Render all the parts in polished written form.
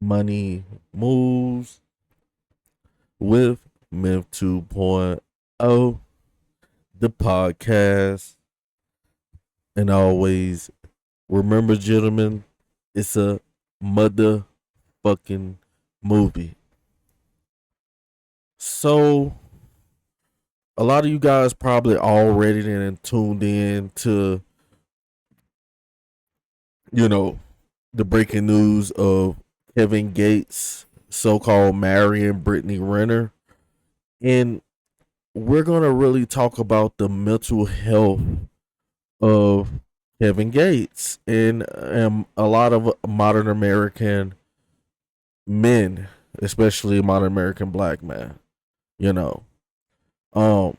Money Moves with Myth 2.0, the podcast. And always remember, gentlemen, it's a motherfucking movie. So, a lot of you guys probably already then tuned in to, you know, the breaking news of Kevin Gates, so called marrying Brittany Renner. And we're going to really talk about the mental health of Kevin Gates and a lot of modern American men, especially modern American black men, you know. Um,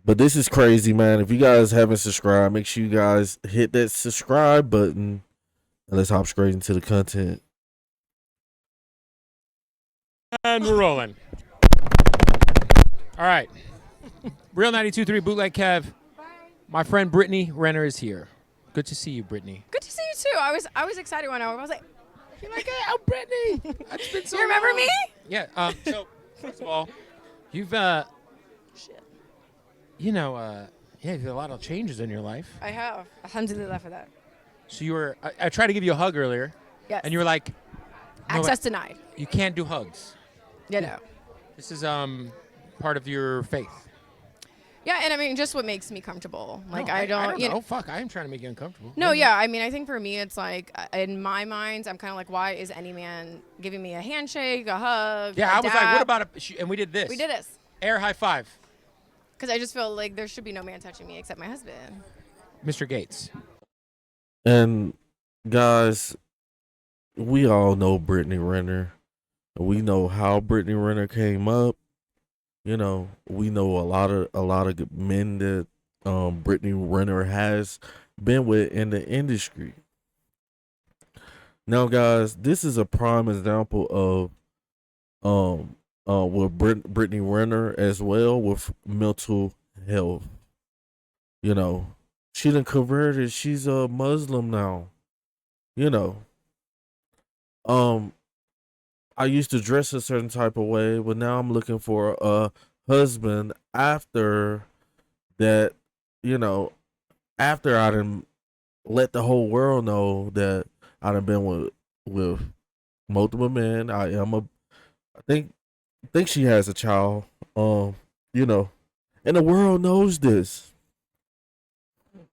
but this is crazy, man. If you guys haven't subscribed, make sure you guys hit that subscribe button and let's hop straight into the content. And we're rolling. All right. Real 92.3 Bootleg Kev. My friend Brittany Renner is here. Good to see you, Brittany. Good to see you too. I was excited when I was like, You're like, hey, I'm Brittany. It's been so you remember long. me? Yeah. So first of all, you've Shit. you've had a lot of changes in your life. I have. Alhamdulillah for that. So you were. I tried to give you a hug earlier. Yes. And you were like, no, Access denied. you can't do hugs. You know. This is part of your faith. Yeah, and I mean, just what makes me comfortable. Like, No, I don't, know. Fuck, I am trying to make you uncomfortable. No, yeah. I mean, I think for me, it's like, in my mind, I'm kind of like, why is any man giving me a handshake, a hug? Yeah, a I was like, dap? what about and we did this. We did this. Air high five. Because I just feel like there should be no man touching me except my husband. Mr. Gates. And guys, we all know Brittany Renner. We know how Brittany Renner came up. You know, we know a lot of good men that Brittany Renner has been with in the industry. Now, guys, this is a prime example of with Brittany Renner as well with mental health. You know, she done converted. She's a Muslim now. You know, um, I used to dress a certain type of way, but now I'm looking for a husband after that, you know, after I done let the whole world know that I done been with multiple men. I think she has a child. You know, and the world knows this.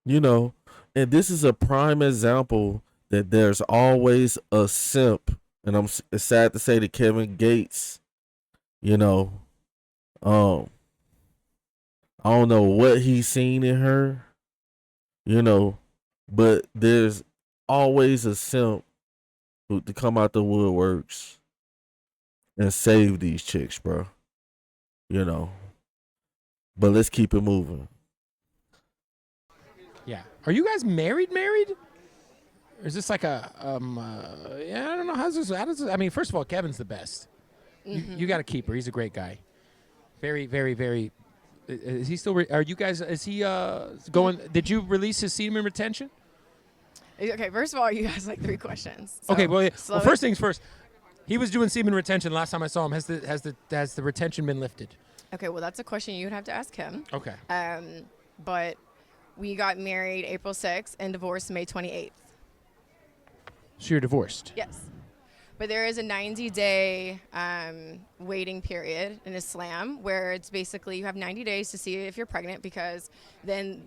You know, and this is a prime example that there's always a simp, and it's sad to say that Kevin Gates, you know, um, I don't know what he's seen in her, you know, but there's always a simp to come out the woodworks and save these chicks, bro. You know, but let's keep it moving. Yeah. Are you guys married? Or is this like a yeah, I don't know. How does this, I mean, first of all, Kevin's the best. You got to keep her. He's a great guy. Very, very, very. Is he still? Are you guys? Is he going? Did you release his semen retention? Okay, first of all, you guys like 3 questions. So Okay. Well, slow first things first. He was doing semen retention last time I saw him. Has the retention been lifted? Okay, well, that's a question you'd have to ask him. Okay. But we got married April 6th and divorced May 28th. So you're divorced. Yes. But there is a 90-day waiting period in Islam where it's basically you have 90 days to see if you're pregnant because then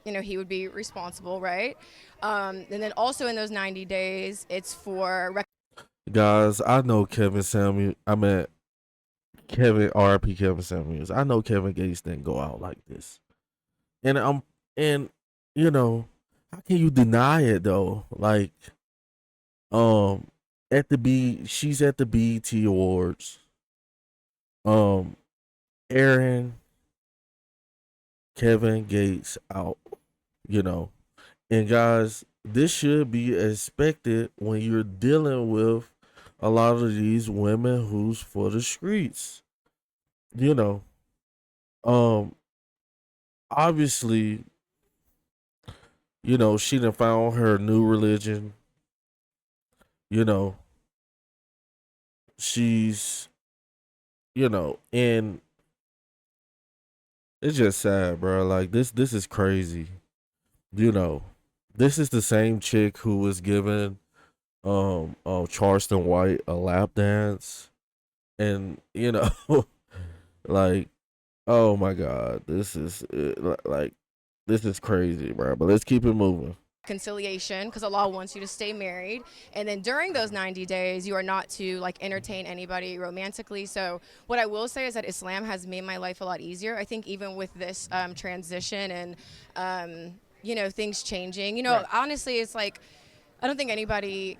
he would be responsible, right? And then also in those 90 days, it's for Guys, I know Kevin Samuel. I mean, Kevin RP Kevin Samuels. I know Kevin Gates didn't go out like this, and you know, how can you deny it though? Like, she's at the BET Awards. Aaron, Kevin Gates out. You know, and guys, this should be expected when you're dealing with a lot of these women who's for the streets. You know, um, obviously, you know, she done found her new religion. You know, she's, and it's just sad, bro. Like this is crazy. You know, this is the same chick who was giving Charleston White a lap dance, and like, oh my god, this is like this is crazy, bro. But let's keep it moving. Conciliation, because Allah wants you to stay married, and then during those 90 days you are not to like entertain anybody romantically. So what I will say is that Islam has made my life a lot easier. I think even with this transition and things changing, Right. honestly, it's like I don't think anybody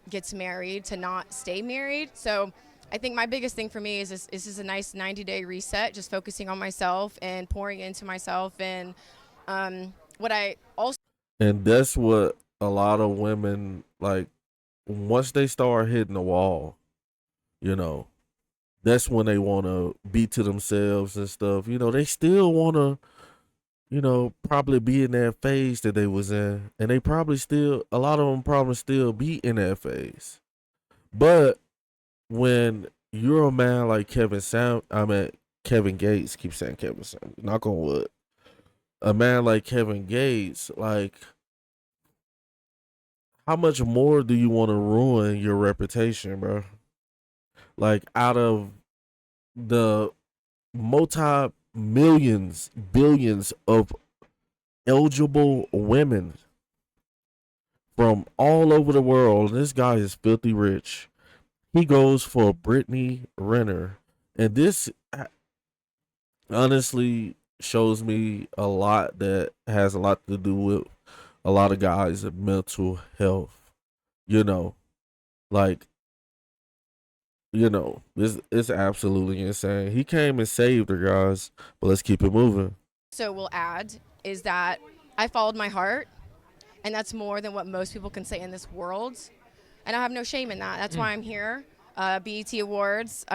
gets married to not stay married. So I think my biggest thing for me is this is a nice 90-day reset, just focusing on myself and pouring into myself. And what I also And that's what a lot of women like. Once they start hitting the wall, you know, that's when they want to be to themselves and stuff. They still want to, probably be in that phase that they was in, and they probably still, a lot of them probably still be in that phase. But when you're a man like Kevin Gates, keep saying Kevin Sam, knock on wood. A man like Kevin Gates, like, how much more do you want to ruin your reputation, bro? Like, out of the multi millions, billions of eligible women from all over the world, this guy is filthy rich. He goes for Brittany Renner. And this honestly shows me a lot that has a lot to do with a lot of guys' mental health. You know, like, this it's absolutely insane. He came and saved her, guys. But let's keep it moving. will add is that I followed my heart, and that's more than what most people can say in this world. And I have no shame in that. That's why I'm here. BET Awards.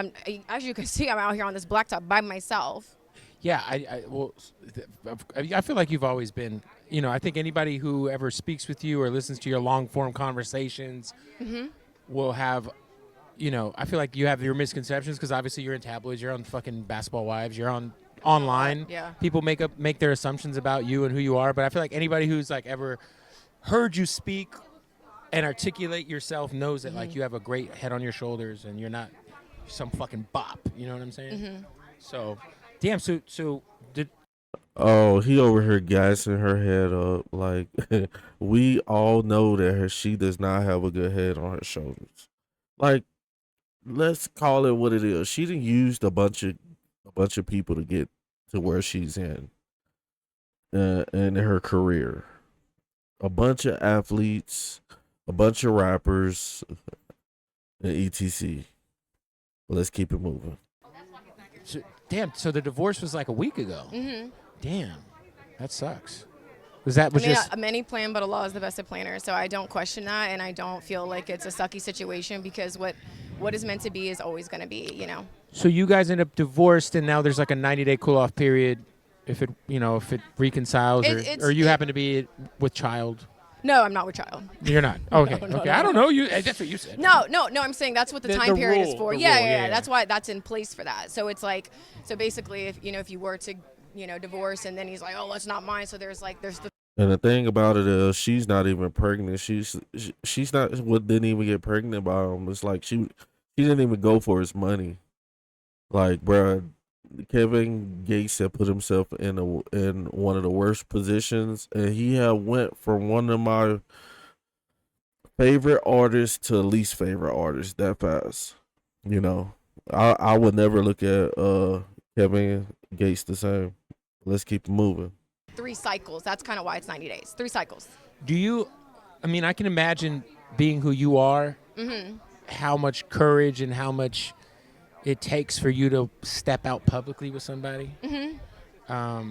As you can see, I'm out here on this blacktop by myself. Yeah, I feel like you've always been. I think anybody who ever speaks with you or listens to your long form conversations will have. I feel like you have your misconceptions because obviously you're in tabloids, you're on fucking Basketball Wives, you're on online. Yeah. People make their assumptions about you and who you are, but I feel like anybody who's like ever heard you speak and articulate yourself knows that like you have a great head on your shoulders and you're not some fucking bop. You know what I'm saying? So, damn. So did Oh, he over here gassing her head up. Like, we all know that she does not have a good head on her shoulders. Like, let's call it what it is. She done used a bunch of people to get to where she's in her career. A bunch of athletes, a bunch of rappers, and etc. Let's keep it moving. damn. So the divorce was like a week ago. Damn, that sucks. Was I mean, just many plan, but Allah is the best of planners. So I don't question that, and I don't feel like it's a sucky situation because what is meant to be is always going to be. so you guys end up divorced and now there's like a 90-day cool off period if it reconciles or you happen to be with child. No, I'm not with child. You're not. Okay. No, Okay. no, I don't know you. That's what you said. No, I'm saying that's what the time period is rule, for. the Yeah, rule, yeah. That's why that's in place for that. So it's like, so basically, if you were to, divorce, and then he's like, oh, it's not mine. So there's the. And the thing about it is, she's not even pregnant. She's not what didn't even get pregnant by him. It's like she didn't even go for his money. Like, bruh, Kevin Gates had put himself in one of the worst positions, and he had went from one of my favorite artists to least favorite artist that fast. I would never look at Kevin Gates the same. Let's keep it moving. 3 cycles. That's kind of why it's 90 days. 3 cycles. I can imagine being who you are, how much courage and how much it takes for you to step out publicly with somebody. Are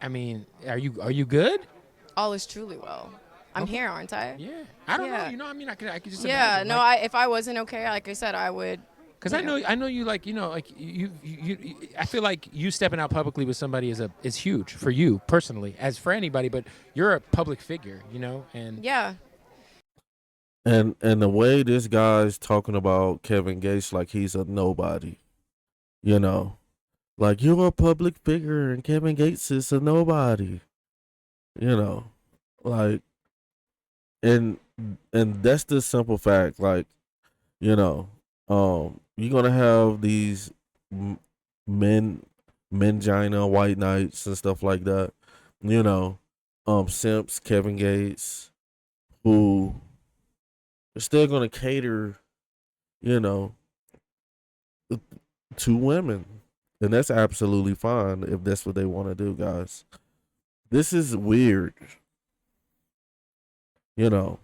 you good? All is truly well. I'm here, aren't I? Yeah. I don't Yeah. know. I could just Yeah. imagine. No, if I wasn't okay, like I said, I would. Because I know you like you I feel like you stepping out publicly with somebody is huge for you personally, as for anybody. But you're a public figure, and Yeah. And the way this guy's talking about Kevin Gates like he's a nobody, you know, like you're a public figure and Kevin Gates is a nobody, you know, like and and that's the simple fact, like you know, you're gonna have these m- men, mangina, white knights and stuff like that, you know, simps, Kevin Gates, who are still gonna cater, you know, to women. And that's absolutely fine if that's what they want to do, guys. This is weird, you know.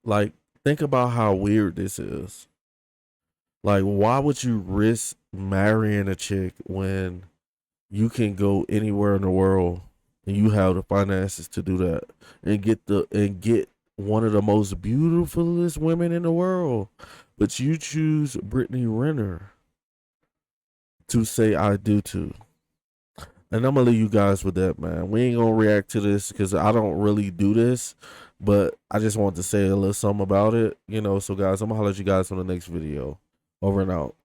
Like, think about how weird this is. Like, why would you risk marrying a chick when you can go anywhere in the world and you have the finances to do that and get one of the most beautifulest women in the world, but you choose Brittany Renner to say I do to. And I'm gonna leave you guys with that, man. We ain't gonna react to this because I don't really do this, but I just want to say a little something about it, you know. So, guys, I'm gonna holler at you guys on the next video. Over and out.